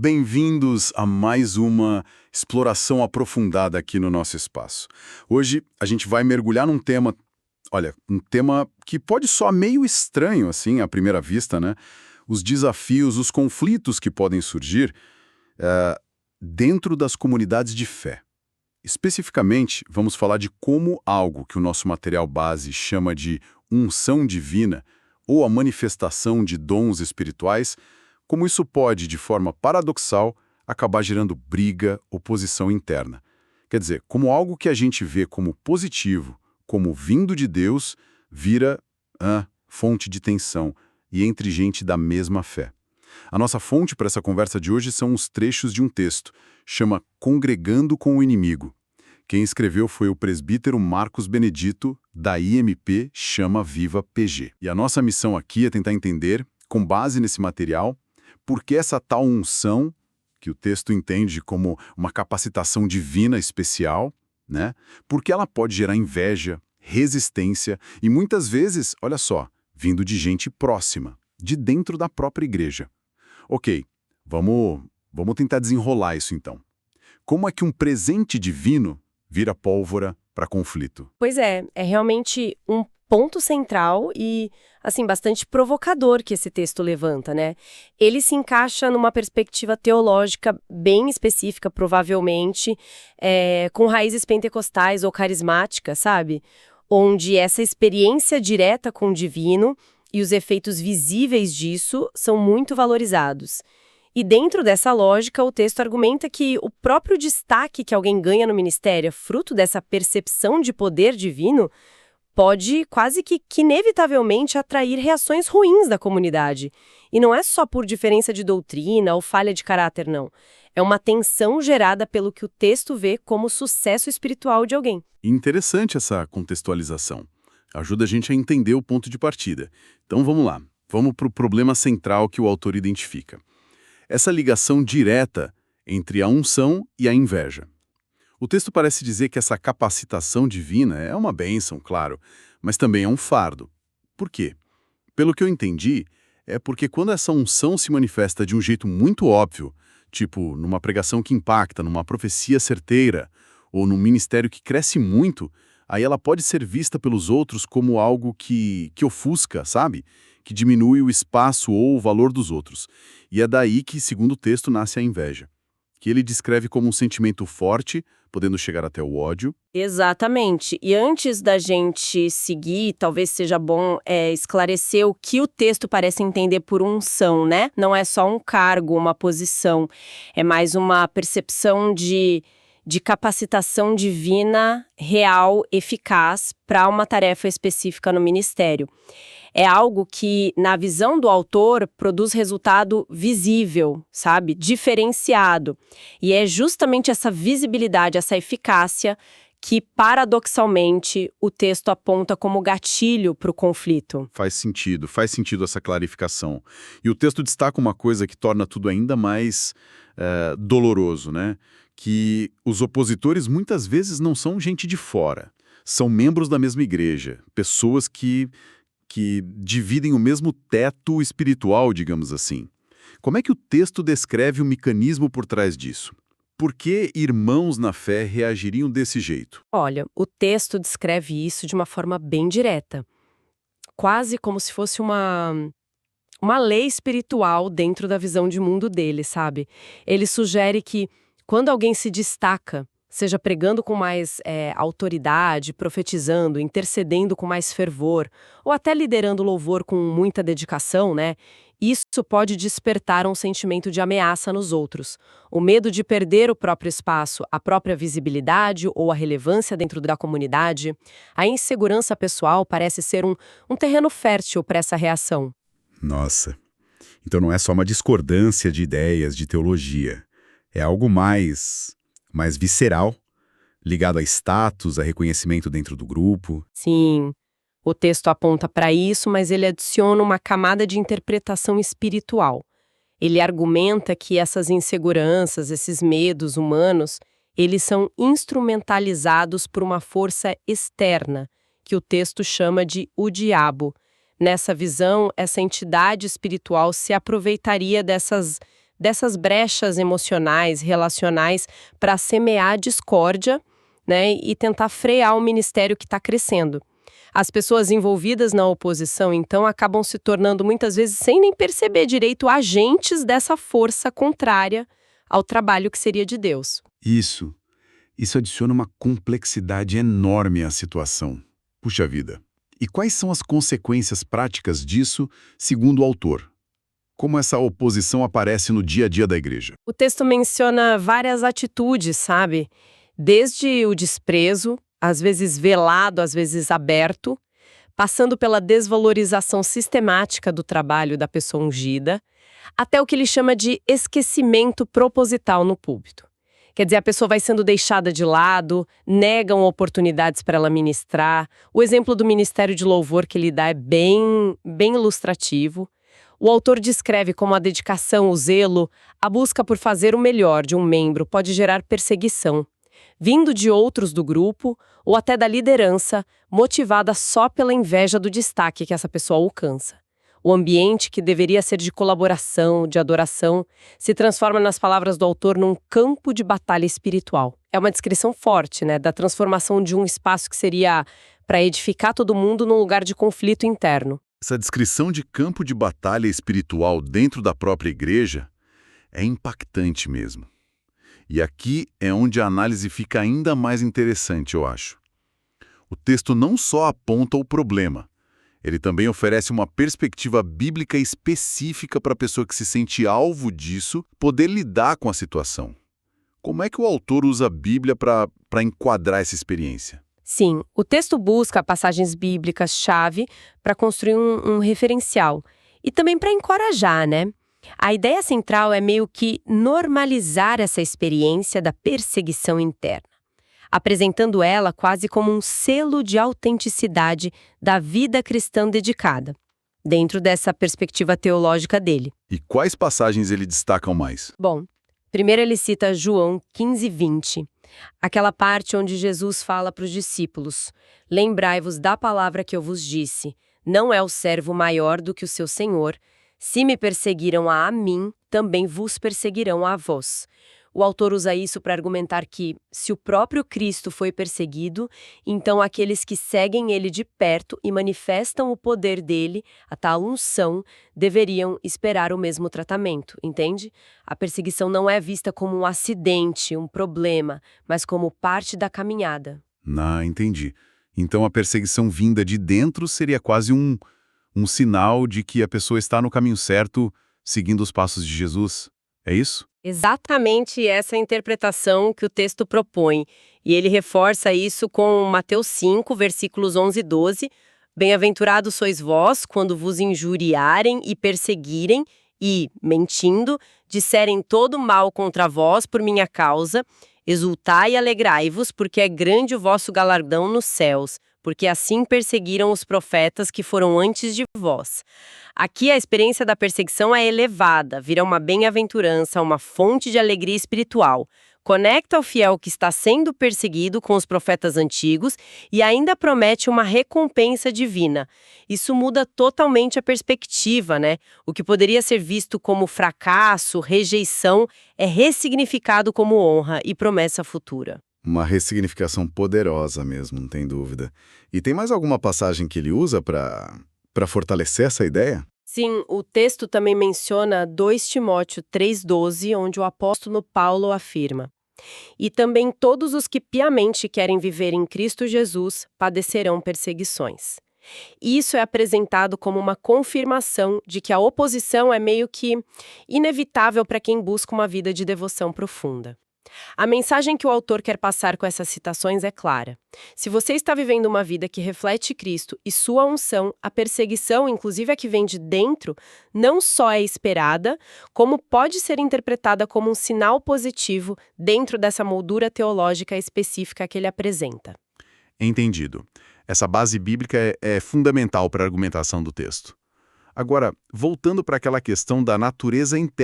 bem-vindos a mais uma exploração aprofundada aqui no nosso espaço. Hoje a gente vai mergulhar num tema, um tema que pode soar meio estranho assim à primeira vista, né? Os desafios, os conflitos que podem surgir dentro das comunidades de fé. Especificamente, vamos falar de como algo que o nosso material base chama de unção divina ou a manifestação de dons espirituais, como isso pode, de forma paradoxal, acabar gerando briga, oposição interna. Quer dizer, como algo que a gente vê como positivo, como vindo de Deus, vira fonte de tensão e entre gente da mesma fé. A nossa fonte para essa conversa de hoje são os trechos de um texto, chama Congregando com o Inimigo. Quem escreveu foi o presbítero Marcos Benedito, da IMP Chama Viva PG. E a nossa missão aqui é tentar entender, com base nesse material, por que essa tal unção, que o texto entende como uma capacitação divina especial, né? Porque ela pode gerar inveja, resistência e muitas vezes, olha só, vindo de gente próxima, de dentro da própria igreja. Ok, vamos tentar desenrolar isso então. Como é que um presente divino vira pólvora para conflito? Pois é realmente um ponto central e, assim, bastante provocador que esse texto levanta, né? Ele se encaixa numa perspectiva teológica bem específica, provavelmente, com raízes pentecostais ou carismáticas, sabe? Onde essa experiência direta com o divino e os efeitos visíveis disso são muito valorizados. E dentro dessa lógica, o texto argumenta que o próprio destaque que alguém ganha no ministério, fruto dessa percepção de poder divino, pode quase que inevitavelmente atrair reações ruins da comunidade. E não é só por diferença de doutrina ou falha de caráter, não. É uma tensão gerada pelo que o texto vê como sucesso espiritual de alguém. Interessante essa contextualização. Ajuda a gente a entender o ponto de partida. Então vamos lá. Vamos para o problema central que o autor identifica. Essa ligação direta entre a unção e a inveja. O texto parece dizer que essa capacitação divina é uma bênção, claro, mas também é um fardo. Por quê? Pelo que eu entendi, é porque quando essa unção se manifesta de um jeito muito óbvio, tipo numa pregação que impacta, numa profecia certeira, ou num ministério que cresce muito, aí ela pode ser vista pelos outros como algo que ofusca, sabe? Que diminui o espaço ou o valor dos outros. E é daí que, segundo o texto, nasce a inveja, que ele descreve como um sentimento forte, podendo chegar até o ódio. Exatamente. E antes da gente seguir, talvez seja bom esclarecer o que o texto parece entender por unção, né? Não é só um cargo, uma posição. É mais uma percepção de capacitação divina real, eficaz, para uma tarefa específica no ministério. É algo que, na visão do autor, produz resultado visível, sabe? Diferenciado. E é justamente essa visibilidade, essa eficácia, que, paradoxalmente, o texto aponta como gatilho para o conflito. Faz sentido essa clarificação. E o texto destaca uma coisa que torna tudo ainda mais doloroso, né? Que os opositores muitas vezes não são gente de fora. São membros da mesma igreja, pessoas que dividem o mesmo teto espiritual, digamos assim. Como é que o texto descreve o mecanismo por trás disso? Por que irmãos na fé reagiriam desse jeito? Olha, o texto descreve isso de uma forma bem direta. Quase como se fosse uma lei espiritual dentro da visão de mundo dele, sabe? Ele sugere que quando alguém se destaca, seja pregando com mais autoridade, profetizando, intercedendo com mais fervor, ou até liderando louvor com muita dedicação, né? Isso pode despertar um sentimento de ameaça nos outros. O medo de perder o próprio espaço, a própria visibilidade ou a relevância dentro da comunidade. A insegurança pessoal parece ser um terreno fértil para essa reação. Nossa, então não é só uma discordância de ideias, de teologia. É algo mais visceral, ligado a status, a reconhecimento dentro do grupo. Sim, o texto aponta para isso, mas ele adiciona uma camada de interpretação espiritual. Ele argumenta que essas inseguranças, esses medos humanos, eles são instrumentalizados por uma força externa, que o texto chama de o diabo. Nessa visão, essa entidade espiritual se aproveitaria dessas brechas emocionais, relacionais, para semear discórdia, né, e tentar frear o ministério que está crescendo. As pessoas envolvidas na oposição, então, acabam se tornando, muitas vezes, sem nem perceber direito, agentes dessa força contrária ao trabalho que seria de Deus. Isso adiciona uma complexidade enorme à situação. Puxa vida. E quais são as consequências práticas disso, segundo o autor? Como essa oposição aparece no dia a dia da igreja? O texto menciona várias atitudes, sabe? Desde o desprezo, às vezes velado, às vezes aberto, passando pela desvalorização sistemática do trabalho da pessoa ungida, até o que ele chama de esquecimento proposital no púlpito. Quer dizer, a pessoa vai sendo deixada de lado, negam oportunidades para ela ministrar. O exemplo do ministério de louvor que ele dá é bem ilustrativo. O autor descreve como a dedicação, o zelo, a busca por fazer o melhor de um membro pode gerar perseguição, vindo de outros do grupo ou até da liderança, motivada só pela inveja do destaque que essa pessoa alcança. O ambiente, que deveria ser de colaboração, de adoração, se transforma, nas palavras do autor, num campo de batalha espiritual. É uma descrição forte, né, da transformação de um espaço que seria para edificar todo mundo num lugar de conflito interno. Essa descrição de campo de batalha espiritual dentro da própria igreja é impactante mesmo. E aqui é onde a análise fica ainda mais interessante, eu acho. O texto não só aponta o problema, ele também oferece uma perspectiva bíblica específica para a pessoa que se sente alvo disso poder lidar com a situação. Como é que o autor usa a Bíblia para enquadrar essa experiência? Sim, o texto busca passagens bíblicas-chave para construir um referencial e também para encorajar, né? A ideia central é meio que normalizar essa experiência da perseguição interna, apresentando ela quase como um selo de autenticidade da vida cristã dedicada, dentro dessa perspectiva teológica dele. E quais passagens ele destaca mais? Bom, primeiro ele cita João 15:20, aquela parte onde Jesus fala para os discípulos: "Lembrai-vos da palavra que eu vos disse, não é o servo maior do que o seu senhor. Se me perseguiram a mim, também vos perseguirão a vós." O autor usa isso para argumentar que, se o próprio Cristo foi perseguido, então aqueles que seguem ele de perto e manifestam o poder dele, a tal unção, deveriam esperar o mesmo tratamento, entende? A perseguição não é vista como um acidente, um problema, mas como parte da caminhada. Entendi. Então a perseguição vinda de dentro seria quase um sinal de que a pessoa está no caminho certo, seguindo os passos de Jesus. É isso? Exatamente essa interpretação que o texto propõe. E ele reforça isso com Mateus 5, versículos 11 e 12. "Bem-aventurados sois vós, quando vos injuriarem e perseguirem, e, mentindo, disserem todo mal contra vós por minha causa. Exultai e alegrai-vos, porque é grande o vosso galardão nos céus, porque assim perseguiram os profetas que foram antes de vós." Aqui a experiência da perseguição é elevada, vira uma bem-aventurança, uma fonte de alegria espiritual. Conecta o fiel que está sendo perseguido com os profetas antigos e ainda promete uma recompensa divina. Isso muda totalmente a perspectiva, né? O que poderia ser visto como fracasso, rejeição, é ressignificado como honra e promessa futura. Uma ressignificação poderosa mesmo, não tem dúvida. E tem mais alguma passagem que ele usa para fortalecer essa ideia? Sim, o texto também menciona 2 Timóteo 3,12, onde o apóstolo Paulo afirma: "E também todos os que piamente querem viver em Cristo Jesus padecerão perseguições." Isso é apresentado como uma confirmação de que a oposição é meio que inevitável para quem busca uma vida de devoção profunda. A mensagem que o autor quer passar com essas citações é clara. Se você está vivendo uma vida que reflete Cristo e sua unção, a perseguição, inclusive a que vem de dentro, não só é esperada, como pode ser interpretada como um sinal positivo dentro dessa moldura teológica específica que ele apresenta. Entendido. Essa base bíblica é fundamental para a argumentação do texto. Agora, voltando para aquela questão da natureza interna